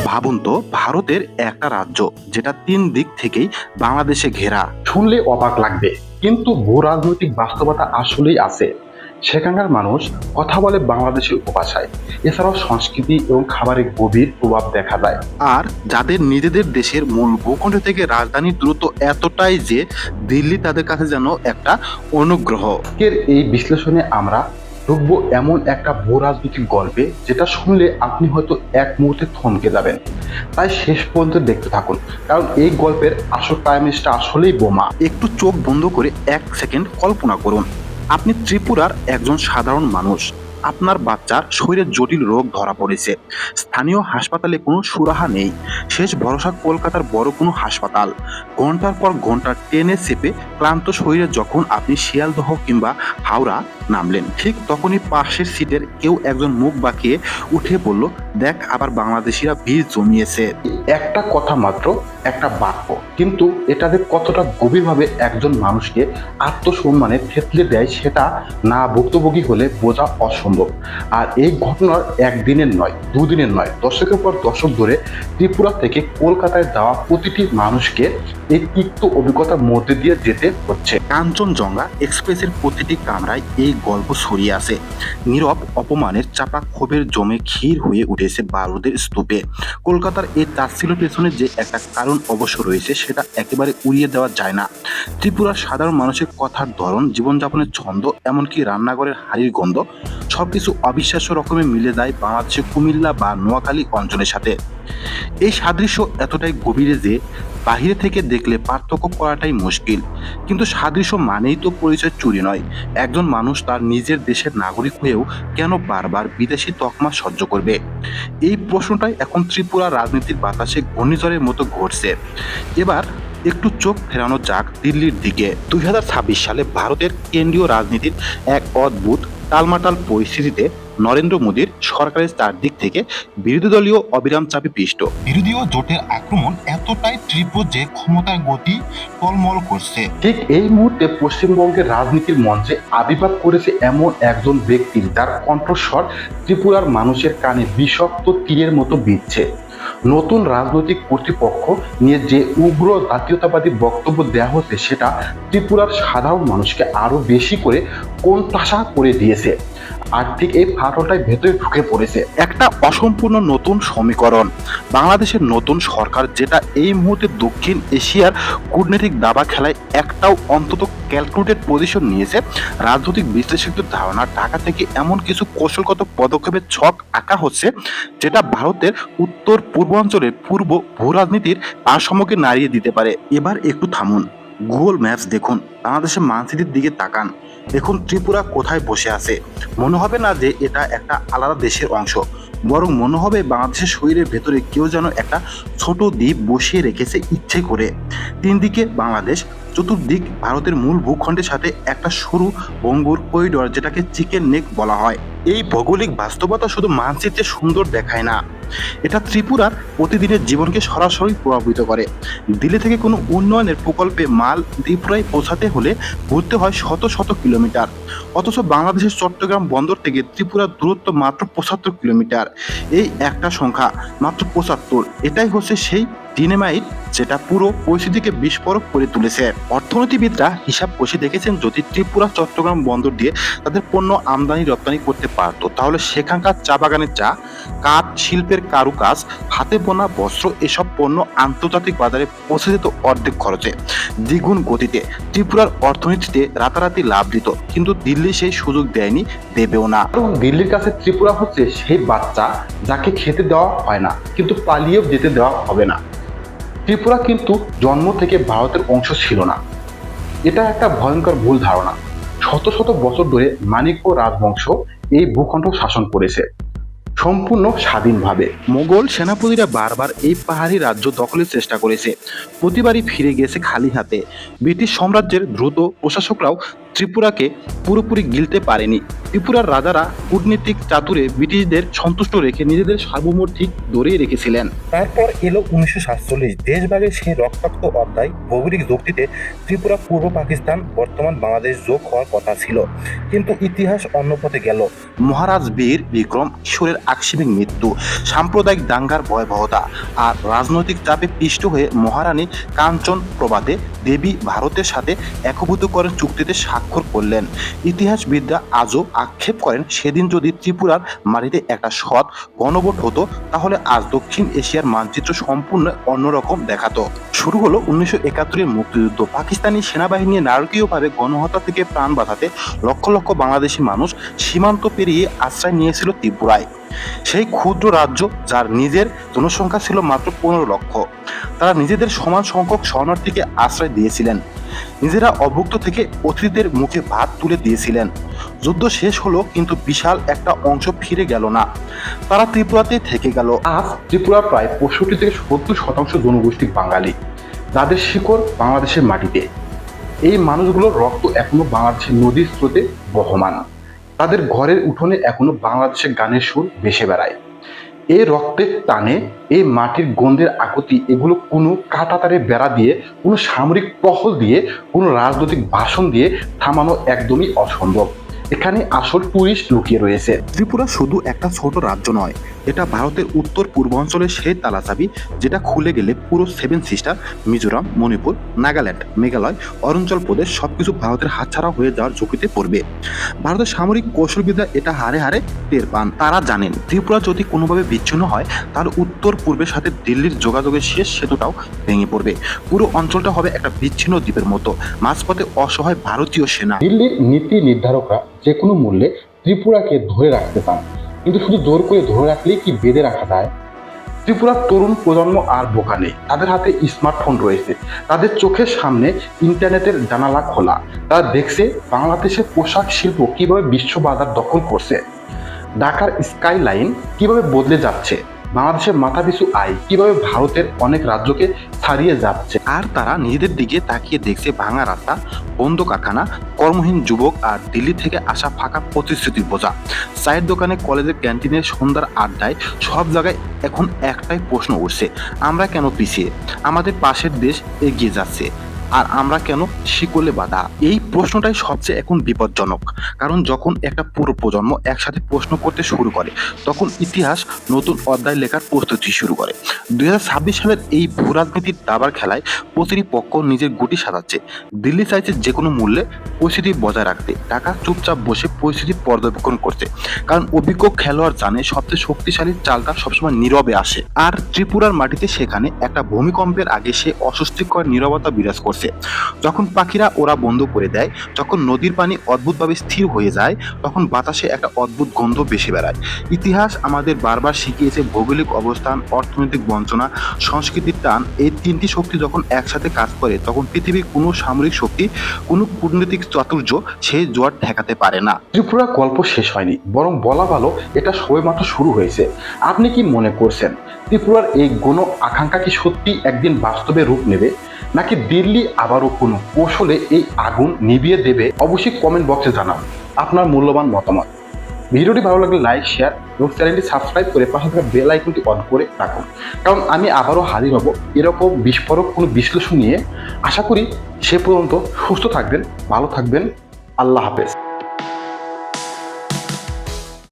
ভাবুন তো, ভারতের একটা রাজ্য যেটা তিন দিক থেকেই বাংলাদেশে ঘেরা। শুনলে অবাক লাগবে, কিন্তু ভূ রাজনৈতিক বাস্তবতা আসলেই আছে। সেখানকার মানুষ কথা বলে বাংলাদেশের উপভাষায়। এছাড়াও সংস্কৃতি এবং খাবারের গভীর প্রভাব দেখা যায়। আর যাদের নিজেদের দেশের মূল ভূখণ্ড থেকে রাজধানীর দূরত্ব এতটাই যে দিল্লি তাদের কাছে যেন একটা অনুগ্রহ। আজকের এই বিশ্লেষণে আমরা ঢুকবো এমন একটা ভূ রাজনৈতিক গল্পে, যেটা শুনলে আপনি হয়তো এক মুহূর্তে থমকে যাবেন। তাই শেষ পর্যন্ত দেখতে থাকুন, কারণ এই গল্পের আসল ক্লাইম্যাক্সটা আসলেই বোমা। একটু চোখ বন্ধ করে 1 সেকেন্ড কল্পনা করুন, আপনি ত্রিপুরার একজন সাধারণ মানুষ। আপনার বাচ্চার শরীরে জটিল রোগ ধরা পড়েছে। স্থানীয় হাসপাতালে কোনো সুরাহা নেই। শেষ ভরসা কলকাতার বড় কোনো হাসপাতাল। ঘন্টার পর ঘন্টা ট্রেনে চেপে ক্লান্ত শরীরে যখন আপনি শিয়ালদহ কিংবা হাওড়া নামলেন, ঠিক তখনই পাশের সিটের কেউ একজন মুখ বাঁকিয়ে উঠে বলল, দেখ আবার বাংলাদেশিরা ভিড় জমিয়েছে। একটা কথা মাত্র, একটা বাক্য, কিন্তু এটা যে কতটা গভীরভাবে একজন মানুষকে আত্মসম্মানে থেতলে দেয় সেটা না ভুক্তভোগী হলে বোঝা অসম্ভব। আর এই ঘটনার একদিনের নয়, দুদিনের নয়, দশকের পর দশক ধরে ত্রিপুরা থেকে কলকাতায় যাওয়া প্রতিটি মানুষকে এই তিক্ত অভিজ্ঞতার মধ্যে দিয়ে যেতে হচ্ছে। কাঞ্চনজঙ্ঘা এক্সপ্রেসের প্রতিটি কামরায় এই গল্প ছড়িয়ে আছে। নীরব অপমানের চাপা ক্ষোভের জমে ক্ষীর হয়ে উঠেছে বারুদের স্তূপে। কলকাতার এই তাচ্ছিল্যের পেছনে যে একটা কারণ অবশ্য রয়েছে, সেটা একেবারে উড়িয়ে দেওয়া যায় না। ত্রিপুরার সাধারণ মানুষের কথার ধরন, জীবনযাপনের ছন্দ, এমনকি রান্নাঘরের হাড়ির গন্ধ, সবকিছু অবিশ্বাস্য রকমে মিলে যায় বাংলাদেশের কুমিল্লা বা নোয়াখালী অঞ্চলের সাথে। এই সাদৃশ্য এতটাই গভীরে যে বাহিরে থেকে দেখলে পার্থক্য করাটাই মুশকিল। কিন্তু সাদৃশ্য মানেই তো পরিচয় চুরি নয়। একজন মানুষ তার নিজের দেশের নাগরিক হয়েও কেন বারবার বিদেশি তকমা সহ্য করবে? এই প্রশ্নটাই এখন ত্রিপুরা রাজনীতির বাতাসে ঘূর্ণিঝড়ের মতো ঘটছে। এবার একটু চোখ ফেরানো যাক দিল্লির দিকে। 2026 সালে ভারতের কেন্দ্রীয় রাজনীতির এক অদ্ভুত টালমাটাল পরিস্থিতিতে নরেন্দ্র মোদীর সরকারের চারদিক থেকে বিরোধী দলীয় অবিরাম চাপে পিষ্ট। বিরোধী ও জোটের আক্রমণ এতটাই তীব্র যে ক্ষমতার গতি টলমল করছে। ঠিক এই মুহূর্তে পশ্চিমবঙ্গের রাজনীতির মঞ্চে আবির্ভাব করেছে এমন একজন ব্যক্তির, যার কণ্ঠস্বর ত্রিপুরার মানুষের কানে বিষাক্ত তীরের মতো বিঁধছে। নতুন রাজনৈতিক কর্তৃপক্ষ নিয়ে যে উগ্র জাতীয়তাবাদী বক্তব্য দেওয়া হচ্ছে, সেটা ত্রিপুরার সাধারণ মানুষকে আরো বেশি করে কোণঠাসা করে দিয়েছে। আর ঠিক এই ফাটলটাই ভেতরে ঢুকে পড়েছে একটা অসম্পূর্ণ নতুন সমীকরণ। বাংলাদেশের নতুন সরকার, যেটা এই মুহূর্তে দক্ষিণ এশিয়ার কূটনৈতিক দাবা খেলায় একটাও অন্তত ক্যালকুলেটেড পজিশন নিয়েছে। রাজনৈতিক বিশ্লেষকদের ধারণা, ঢাকা থেকে এমন কিছু কৌশলগত পদক্ষেপের ছক আঁকা হচ্ছে, যেটা ভারতের উত্তর পূর্বাঞ্চলের পূর্ব ভূ রাজনীতির ভারসাম্যকে নাড়িয়ে দিতে পারে। এবার একটু থামুন, গুগল ম্যাপস দেখুন, বাংলাদেশের মানচিত্রের দিকে তাকান। দেখুন ত্রিপুরা কোথায় বসে আছে। মনে হবে না যে এটা একটা আলাদা দেশের অংশ, বরং মনে হবে বাংলাদেশের শরীরের ভেতরে কেউ যেন একটা ছোট দ্বীপ বসিয়ে রেখেছে ইচ্ছে করে। তিন দিকে বাংলাদেশ, চতুর্দিক ভারতের মূল ভূখণ্ডের সাথে একটা সরু ভঙ্গুর করিডর, যেটাকে চিকেন নেক বলা হয়। এই ভৌগোলিক বাস্তবতা শুধু মানচিত্রে সুন্দর দেখায় না, এটা ত্রিপুরার প্রতিদিনের জীবনকে সরাসরি প্রভাবিত করে। দিল্লি থেকে কোনো উন্নয়নের প্রকল্পে মাল ত্রিপুরায় পৌঁছাতে হলে ঘুরতে হয় শত শত কিলোমিটার, অথচ বাংলাদেশের চট্টগ্রাম বন্দর থেকে ত্রিপুরার দূরত্ব মাত্র 75 কিলোমিটার। এই একটা সংখ্যা, মাত্র 75, এটাই হচ্ছে সেই ডিনামাইট যেটা পুরো পরিস্থিতিকে বিস্ফোরক করে তুলেছে। অর্থনীতিবিদরা হিসাব কষে দেখেছেন, যদি ত্রিপুরা চট্টগ্রাম বন্দর দিয়ে তাদের পণ্য আমদানি রপ্তানি করতে পারত, তাহলে সেখানকার চা বাগানের চা, কাঠ শিল্পের কারুকাজ, হাতে বোনা বস্ত্র, এসব পণ্য আন্তর্জাতিক বাজারে পৌঁছে যেত অর্ধেক খরচে, দ্বিগুণ গতিতে। ত্রিপুরার অর্থনীতিতে রাতারাতি লাভ দিত, কিন্তু দিল্লি সেই সুযোগ দেয়নি, দেবেও না। কারণ দিল্লির কাছে ত্রিপুরা হচ্ছে সেই বাচ্চা যাকে খেতে দেওয়া হয় না, কিন্তু পালিয়েও যেতে দেওয়া হবে না। ত্রিপুরা কিন্তু জন্ম থেকে ভারতের অংশ ছিল না। এটা একটা ভয়ঙ্কর ভুল ধারণা। শত শত বছর ধরে মানিক্য রাজবংশ এই ভূখণ্ড শাসন করেছে, সম্পূর্ণ স্বাধীনভাবে। মোগল সেনাপতিরা বারবার এই পাহাড়ি রাজ্য দখলের চেষ্টা করেছে, প্রতিবারই ফিরে গিয়েছে খালি হাতে। ব্রিটিশ সাম্রাজ্যের দ্রুত প্রশাসকরাও ত্রিপুরাকে পুরোপুরি গিলতে পারেনি। ত্রিপুরার রাজারা কূটনীতিক চাতুরে ব্রিটিশদের সন্তুষ্ট রেখে নিজেদের সার্বভৌম ঠিক ধরেই রেখেছিলেন। তারপর এলো 1947 দেশভাগের সেই রক্তাক্ত অধ্যায়। ভৌগোলিক যুক্তিতে ত্রিপুরা পূর্ব পাকিস্তান বর্তমান বাংলাদেশ যোগ হওয়ার কথা ছিল, কিন্তু ইতিহাস অন্য পথে গেল। মহারাজ বীর বিক্রম কিশোরের আকস্মিক মৃত্যু, সাম্প্রদায়িক দাঙ্গার ভয়াবহতা আর রাজনৈতিক চাপে পিষ্ট হয়ে মহারানী কাঞ্চন প্রবাদে দেবী ভারতের সাথে একভূতকরণ চুক্তিতে স্বাক্ষর করলেন। ইতিহাসবিদরা আজও আক্ষেপ করেন, সেদিন যদি ত্রিপুরার মাটিতে একটা সৎ গণভোট হতো তাহলে আজ দক্ষিণ এশিয়ার মানচিত্র সম্পূর্ণ অন্যরকম দেখাতো। শুরু হলো 1971-এর মুক্তিযুদ্ধ। পাকিস্তানি সেনাবাহিনী নারকীয়ভাবে গণহত্যা থেকে প্রাণ বাঁচাতে লক্ষ লক্ষ বাংলাদেশি মানুষ সীমান্ত পেরিয়ে আশ্রয় নিয়েছিল ত্রিপুরায়। সেই ক্ষুদ্র রাজ্য, যার নিজের জনসংখ্যা ছিল মাত্র 15 লক্ষ, তারা নিজেদের সমান সংখ্যক শরণার্থীকে আশ্রয় দিয়েছিলেন। নিজেরা অভুক্ত থেকে অতিথিদের মুখে ভাত তুলে দিয়েছিলেন। যুদ্ধ শেষ হলো, কিন্তু বিশাল একটা অংশ ফিরে গেল না, তারা ত্রিপুরাতেই থেকে গেল। আজ ত্রিপুরার প্রায় 65 থেকে 70% জনগোষ্ঠী বাঙালি, যাদের শিকড় বাংলাদেশের মাটিতে। এই মানুষগুলোর রক্ত এখনো বাংলাদেশের নদীর স্রোতে বহমান, তাদের ঘরের উঠোনে এখনো বাংলাদেশের গানের সুর ভেসে বেড়ায়। এই রক্তের টানে, এই মাটির গন্ধের আকুতি, এগুলো কোনো কাঁটাতারের বেড়া দিয়ে, কোনো সামরিক টহল দিয়ে, কোনো রাজনৈতিক ভাষণ দিয়ে থামানো একদমই অসম্ভব। এখানে আসল টুরিস্ট লুকিয়ে রয়েছে। ত্রিপুরা শুধু একটা ছোট রাজ্য নয়, এটা ভারতের উত্তর পূর্বাঞ্চলের সেই তালাচাবি যেটা খুলে গেলে পুরো 7 সিস্টার, মিজোরাম, মণিপুর, নাগাল্যান্ড, মেঘালয়, অরুণাচল প্রদেশ সবকিছু ভারতের হাতছাড়া হয়ে যাওয়ার ঝুঁকিতে পড়বে। ভারতের সামরিক কৌশলবিদরা এটা হারে হারে টের পান। তারা জানেন ত্রিপুরা যদি কোনোভাবে বিচ্ছিন্ন হয় তাহলে উত্তর পূর্বের সাথে দিল্লির যোগাযোগের শেষ সেতুটাও ভেঙে পড়বে। পুরো অঞ্চলটা হবে একটা বিচ্ছিন্ন দ্বীপের মতো, মাঝপথে অসহায় ভারতীয় সেনা। দিল্লির নীতি নির্ধারকরা যে কোনো মূল্যে ত্রিপুরাকে ধরে রাখতে চান, কিন্তু শুধু জোর করে ধরে রাখলেই কি বেঁধে রাখা যায়? ত্রিপুরার তরুণ প্রজন্ম আর বোকা নেই। তাদের হাতে স্মার্টফোন রয়েছে, তাদের চোখের সামনে ইন্টারনেটের জানালা খোলা। তারা দেখছে বাংলাদেশের পোশাক শিল্প কিভাবে বিশ্ব বাজার দখল করছে, ঢাকার স্কাইলাইন কিভাবে বদলে যাচ্ছে, বাংলাদেশের মাথাপিছু আয় কিভাবে ভারতের অনেক রাজ্যকে ছাড়িয়ে যাচ্ছে। আর তারা নিজেদের দিকে তাকিয়ে দেখছে ভাঙা রাস্তা, বন্ধ কারখানা, কর্মহীন যুবক আর দিল্লি থেকে আসা ফাঁকা প্রতিশ্রুতির বোঝা। চায়ের দোকানে, কলেজের ক্যান্টিনের, সন্ধ্যার আড্ডায়, সব জায়গায় এখন একটাই প্রশ্ন উঠছে, আমরা কেন পিছিয়ে? আমাদের পাশের দেশ এগিয়ে যাচ্ছে আর আমরা কেন শিকলে বাঁধা? এই প্রশ্নটাই সবচেয়ে এখন বিপজ্জনক, কারণ যখন একটা পুরো প্রজন্ম একসাথে প্রশ্ন করতে শুরু করে তখন ইতিহাস নতুন অধ্যায় লেখার প্রস্তুতি শুরু করে। 2026 সালের এই ভূরাজনীতির দাবার খেলায় প্রতিটি পক্ষ নিজের গুটি সাজাচ্ছে। দিল্লি চাইছে যে কোনো মূল্যে পরিস্থিতি বজায় রাখতে, ঢাকা চুপচাপ বসে পরিস্থিতি পর্যবেক্ষণ করছে, কারণ অভিজ্ঞ খেলোয়াড় জানে সবচেয়ে শক্তিশালী চালটা সবসময় নীরবে আসে। আর ত্রিপুরার মাটিতে সেখানে একটা ভূমিকম্পের আগে সে অস্বস্তিকর নীরবতা বিরাজ করছে। যখন পাখিরা ওরা বন্ধ করে দেয়, যখন নদীর পানি অদ্ভুতভাবে স্থির হয়ে যায়, তখন বাতাসে একটা অদ্ভুত গন্ধ ভেসে বেড়ায়। ইতিহাস আমাদের বারবার শিখিয়েছে ভৌগোলিক অবস্থান, অর্থনৈতিক বঞ্চনা, সংস্কৃতির টান, এই তিনটি শক্তি যখন একসাথে কাজ করে তখন পৃথিবীর কোনো সামরিক শক্তি, কোনো কূটনৈতিক চাতুর্য সেই জোয়ার ঠেকাতে পারে না। ত্রিপুরার গল্প শেষ হয়নি, বরং বলা ভালো এটা সবেমাত্র শুরু হয়েছে। আপনি কি মনে করছেন ত্রিপুরার এই গণ আকাঙ্ক্ষা কি সত্যি একদিন বাস্তবে রূপ নেবে, নাকি দিল্লি আবারও কোনো কৌশলে এই আগুন নিভিয়ে দেবে? অবশ্যই কমেন্ট বক্সে জানান আপনার মূল্যবান মতামত। ভিডিওটি ভালো লাগলে লাইক, শেয়ার এবং চ্যানেলটি সাবস্ক্রাইব করে পাশে থাকা বেল আইকনটি অন করে রাখুন, কারণ আমি আবারও হাজির হব এরকম বিস্ফোরক কোনো বিশ্লেষণ নিয়ে। আশা করি সে পর্যন্ত সুস্থ থাকবেন, ভালো থাকবেন। আল্লাহ হাফেজ।